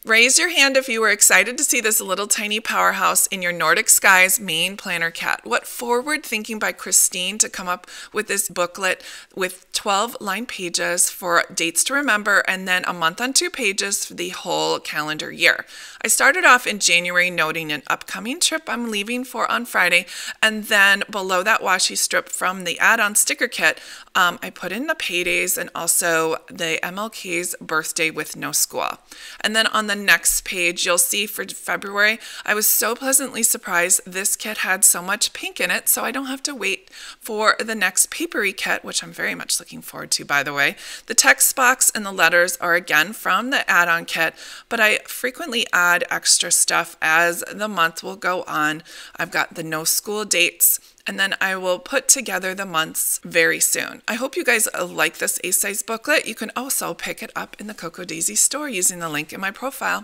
Raise your hand if you were excited to see this little tiny powerhouse in your Nordic Skies main planner cat. What forward thinking by Christine to come up with this booklet with 12 line pages for dates to remember and then a month on 2 pages for the whole calendar year. I started off in January noting an upcoming trip I'm leaving for on Friday, and then below that washi strip from the add-on sticker kit, I put in the paydays and also the MLK's birthday with no school. And then on the next page, you'll see for February, I was so pleasantly surprised this kit had so much pink in it, so I don't have to wait for the next papery kit, which I'm very much looking forward to, by the way. The text box and the letters are again from the add-on kit, but I frequently add extra stuff as the month will go on. I've got the no school dates, and then I will put together the months very soon. I hope you guys like this A-size booklet. You can also pick it up in the Cocoa Daisy store using the link in my profile.